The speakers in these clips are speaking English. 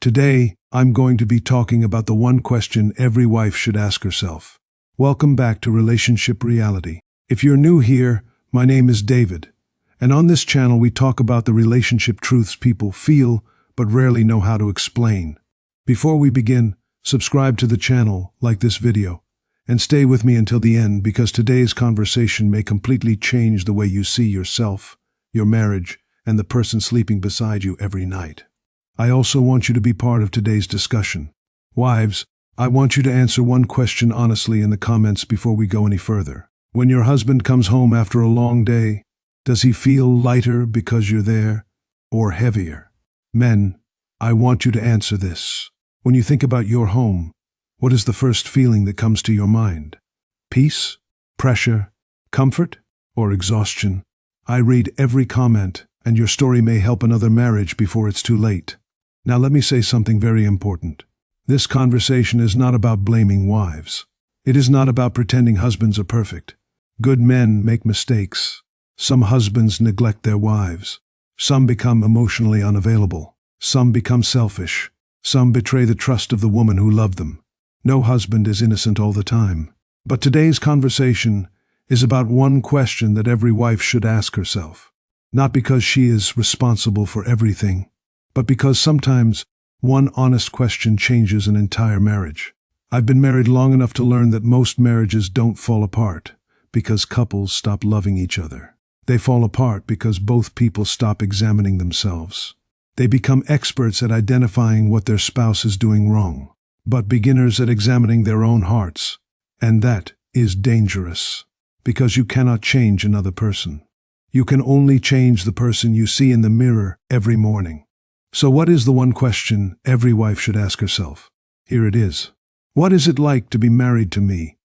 Today, I'm going to be talking about the one question every wife should ask herself. Welcome back to Relationship Reality. If you're new here, my name is David, and on this channel we talk about the relationship truths people feel but rarely know how to explain. Before we begin, subscribe to the channel, like this video, and stay with me until the end because today's conversation may completely change the way you see yourself, your marriage, and the person sleeping beside you every night. I also want you to be part of today's discussion. Wives, I want you to answer one question honestly in the comments before we go any further. When your husband comes home after a long day, does he feel lighter because you're there, or heavier? Men, I want you to answer this. When you think about your home, what is the first feeling that comes to your mind? Peace? Pressure? Comfort? Or exhaustion? I read every comment, and your story may help another marriage before it's too late. Now let me say something very important. This conversation is not about blaming wives. It is not about pretending husbands are perfect. Good men make mistakes. Some husbands neglect their wives. Some become emotionally unavailable. Some become selfish. Some betray the trust of the woman who loved them. No husband is innocent all the time. But today's conversation is about one question that every wife should ask herself. Not because she is responsible for everything, but because sometimes one honest question changes an entire marriage. I've been married long enough to learn that most marriages don't fall apart because couples stop loving each other. They fall apart because both people stop examining themselves. They become experts at identifying what their spouse is doing wrong, but beginners at examining their own hearts. And that is dangerous, because you cannot change another person. You can only change the person you see in the mirror every morning. So what is the one question every wife should ask herself? Here it is. What is it like to be married to me?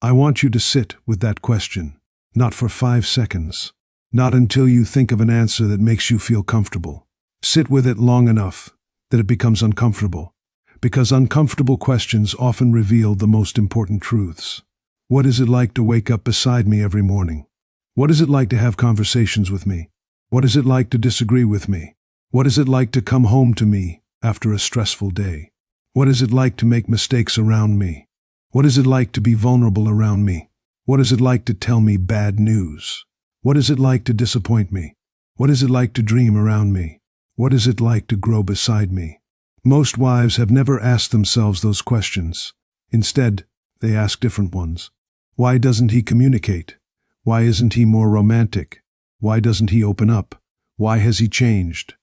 I want you to sit with that question, not for 5 seconds, not until you think of an answer that makes you feel comfortable. Sit with it long enough that it becomes uncomfortable, because uncomfortable questions often reveal the most important truths. What is it like to wake up beside me every morning? What is it like to have conversations with me? What is it like to disagree with me? What is it like to come home to me after a stressful day? What is it like to make mistakes around me? What is it like to be vulnerable around me? What is it like to tell me bad news? What is it like to disappoint me? What is it like to dream around me? What is it like to grow beside me? Most wives have never asked themselves those questions. Instead, they ask different ones. Why doesn't he communicate? Why isn't he more romantic? Why doesn't he open up? Why has he changed?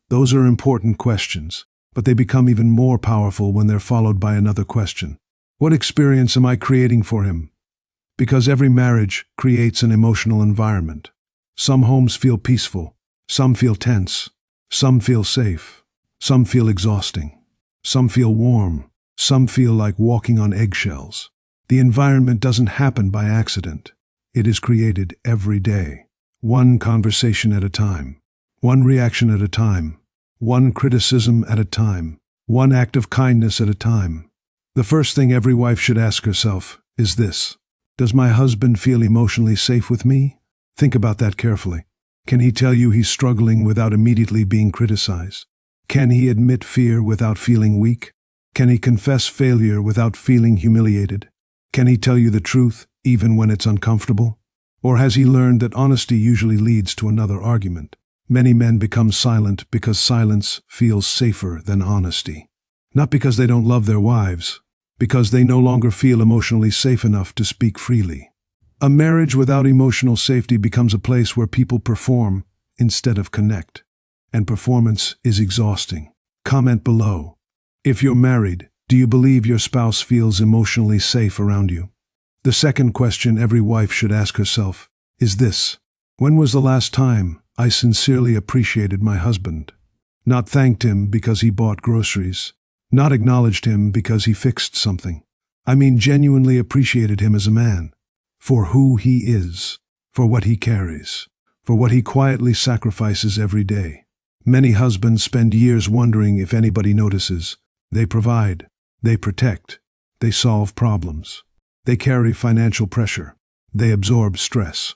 Those are important questions, but they become even more powerful when they're followed by another question. What experience am I creating for him? Because every marriage creates an emotional environment. Some homes feel peaceful. Some feel tense. Some feel safe. Some feel exhausting. Some feel warm. Some feel like walking on eggshells. The environment doesn't happen by accident. It is created every day. One conversation at a time. One reaction at a time. One criticism at a time. One act of kindness at a time. The first thing every wife should ask herself is this. Does my husband feel emotionally safe with me? Think about that carefully. Can he tell you he's struggling without immediately being criticized? Can he admit fear without feeling weak? Can he confess failure without feeling humiliated? Can he tell you the truth even when it's uncomfortable? Or has he learned that honesty usually leads to another argument? Many men become silent because silence feels safer than honesty. Not because they don't love their wives, because they no longer feel emotionally safe enough to speak freely. A marriage without emotional safety becomes a place where people perform instead of connect. And performance is exhausting. Comment below. If you're married, do you believe your spouse feels emotionally safe around you? The second question every wife should ask herself is this. When was the last time I sincerely appreciated my husband? Not thanked him because he bought groceries. Not acknowledged him because he fixed something. I mean genuinely appreciated him as a man. For who he is. For what he carries. For what he quietly sacrifices every day. Many husbands spend years wondering if anybody notices. They provide. They protect. They solve problems. They carry financial pressure. They absorb stress.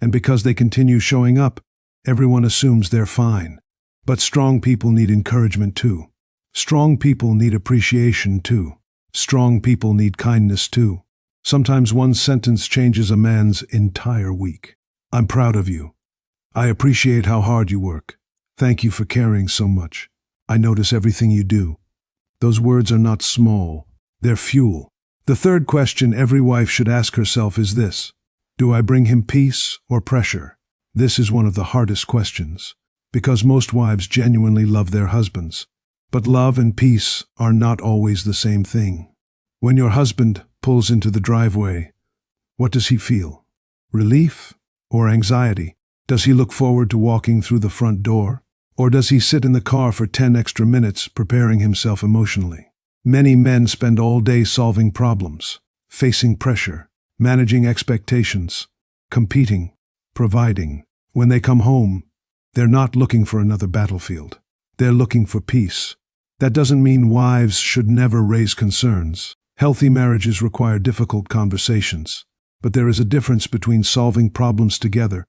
And because they continue showing up, everyone assumes they're fine. But strong people need encouragement too. Strong people need appreciation too. Strong people need kindness too. Sometimes one sentence changes a man's entire week. I'm proud of you. I appreciate how hard you work. Thank you for caring so much. I notice everything you do. Those words are not small. They're fuel. The third question every wife should ask herself is this: do I bring him peace or pressure? This is one of the hardest questions, because most wives genuinely love their husbands. But love and peace are not always the same thing. When your husband pulls into the driveway, what does he feel? Relief or anxiety? Does he look forward to walking through the front door? Or does he sit in the car for 10 extra minutes preparing himself emotionally? Many men spend all day solving problems, facing pressure, managing expectations, competing, providing. When they come home, they're not looking for another battlefield. They're looking for peace. That doesn't mean wives should never raise concerns. Healthy marriages require difficult conversations, but there is a difference between solving problems together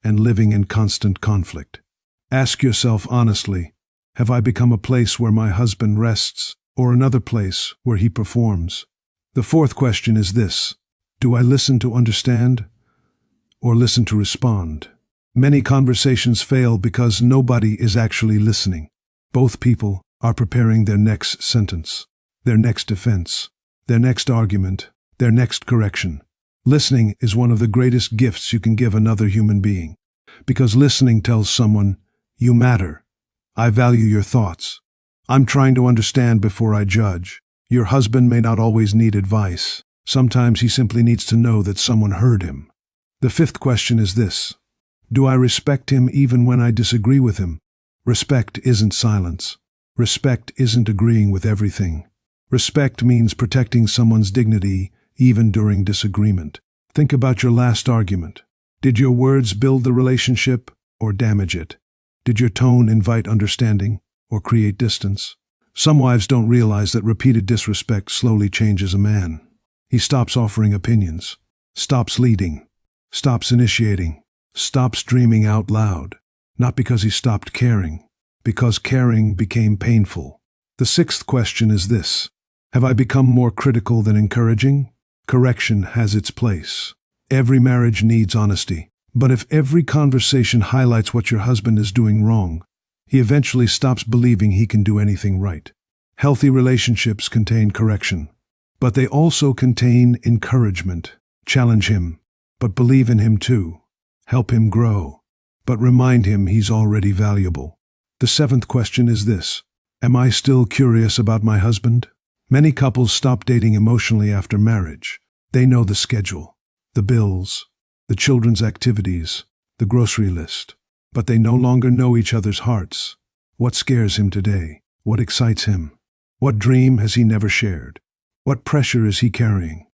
and living in constant conflict. Ask yourself honestly, have I become a place where my husband rests or another place where he performs? The fourth question is this: do I listen to understand or listen to respond? Many conversations fail because nobody is actually listening. Both people are preparing their next sentence, their next defense, their next argument, their next correction. Listening is one of the greatest gifts you can give another human being, because listening tells someone, you matter. I value your thoughts. I'm trying to understand before I judge. Your husband may not always need advice. Sometimes he simply needs to know that someone heard him. The fifth question is this: do I respect him even when I disagree with him? Respect isn't silence. Respect isn't agreeing with everything. Respect means protecting someone's dignity even during disagreement. Think about your last argument. Did your words build the relationship or damage it? Did your tone invite understanding or create distance? Some wives don't realize that repeated disrespect slowly changes a man. He stops offering opinions, stops leading, stops initiating, stops dreaming out loud. Not because he stopped caring, because caring became painful. The sixth question is this: have I become more critical than encouraging? Correction has its place. Every marriage needs honesty. But if every conversation highlights what your husband is doing wrong, he eventually stops believing he can do anything right. Healthy relationships contain correction, but they also contain encouragement. Challenge him, but believe in him too. Help him grow, but remind him he's already valuable. The seventh question is this: am I still curious about my husband? Many couples stop dating emotionally after marriage. They know the schedule, the bills, the children's activities, the grocery list, but they no longer know each other's hearts. What scares him today? What excites him? What dream has he never shared? What pressure is he carrying?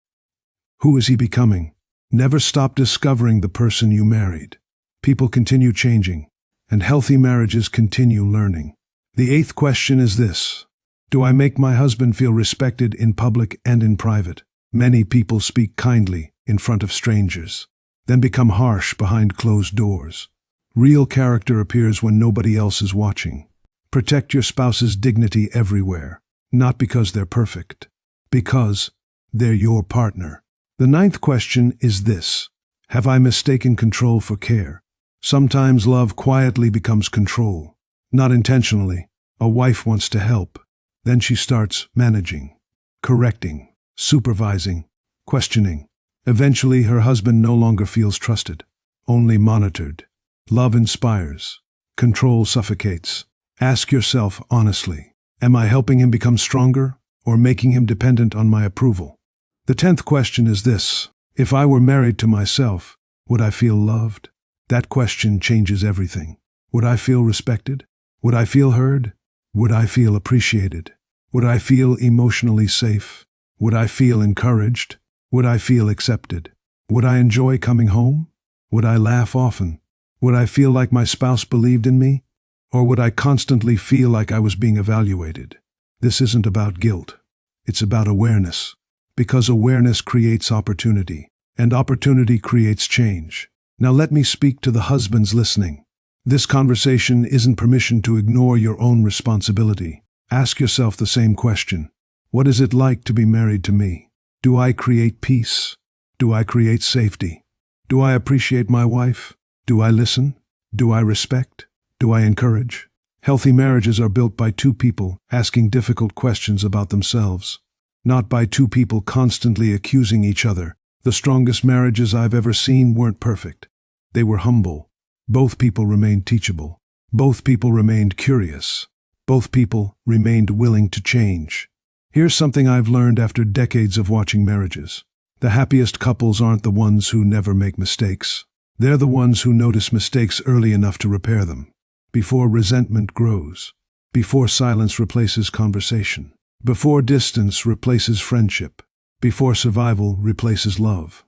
Who is he becoming? Never stop discovering the person you married. People continue changing, and healthy marriages continue learning. The eighth question is this: do I make my husband feel respected in public and in private? Many people speak kindly in front of strangers, then become harsh behind closed doors. Real character appears when nobody else is watching. Protect your spouse's dignity everywhere, not because they're perfect, because they're your partner. The ninth question is this: have I mistaken control for care? Sometimes love quietly becomes control. Not intentionally. A wife wants to help. Then she starts managing, correcting, supervising, questioning. Eventually, her husband no longer feels trusted, only monitored. Love inspires. Control suffocates. Ask yourself honestly, am I helping him become stronger or making him dependent on my approval? The 10th question is this: if I were married to myself, would I feel loved? That question changes everything. Would I feel respected? Would I feel heard? Would I feel appreciated? Would I feel emotionally safe? Would I feel encouraged? Would I feel accepted? Would I enjoy coming home? Would I laugh often? Would I feel like my spouse believed in me? Or would I constantly feel like I was being evaluated? This isn't about guilt. It's about awareness. Because awareness creates opportunity, and opportunity creates change. Now let me speak to the husbands listening. This conversation isn't permission to ignore your own responsibility. Ask yourself the same question. What is it like to be married to me? Do I create peace? Do I create safety? Do I appreciate my wife? Do I listen? Do I respect? Do I encourage? Healthy marriages are built by two people asking difficult questions about themselves, not by two people constantly accusing each other. The strongest marriages I've ever seen weren't perfect. They were humble. Both people remained teachable. Both people remained curious. Both people remained willing to change. Here's something I've learned after decades of watching marriages. The happiest couples aren't the ones who never make mistakes. They're the ones who notice mistakes early enough to repair them, before resentment grows, before silence replaces conversation, before distance replaces friendship, before survival replaces love.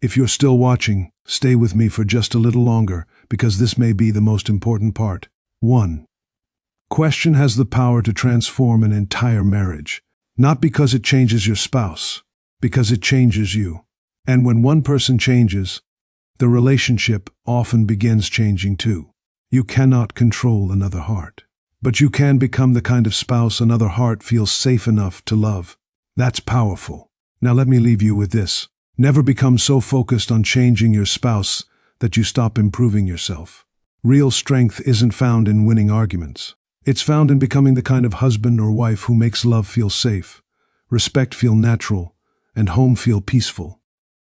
If you're still watching, stay with me for just a little longer, because this may be the most important part. 1. Question has the power to transform an entire marriage, not because it changes your spouse, because it changes you. And when one person changes, the relationship often begins changing too. You cannot control another heart, but you can become the kind of spouse another heart feels safe enough to love. That's powerful. Now let me leave you with this. Never become so focused on changing your spouse that you stop improving yourself. Real strength isn't found in winning arguments. It's found in becoming the kind of husband or wife who makes love feel safe, respect feel natural, and home feel peaceful.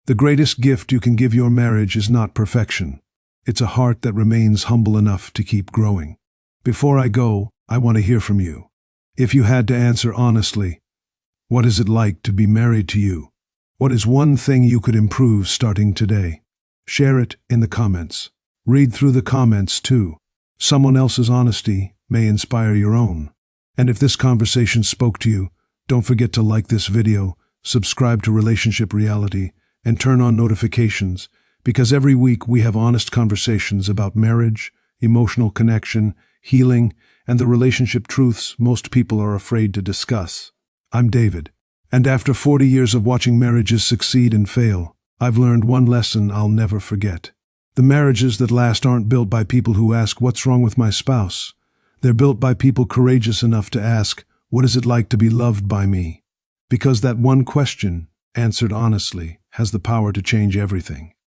The greatest gift you can give your marriage is not perfection. It's a heart that remains humble enough to keep growing. Before I go, I want to hear from you. If you had to answer honestly, what is it like to be married to you? What is one thing you could improve starting today? Share it in the comments. Read through the comments too. Someone else's honesty may inspire your own. And if this conversation spoke to you, don't forget to like this video, subscribe to Relationship Reality, and turn on notifications, because every week we have honest conversations about marriage, emotional connection, healing, and the relationship truths most people are afraid to discuss. I'm David, and after 40 years of watching marriages succeed and fail, I've learned one lesson I'll never forget. The marriages that last aren't built by people who ask, "What's wrong with my spouse?" They're built by people courageous enough to ask, "What is it like to be loved by me?" Because that one question, answered honestly, has the power to change everything.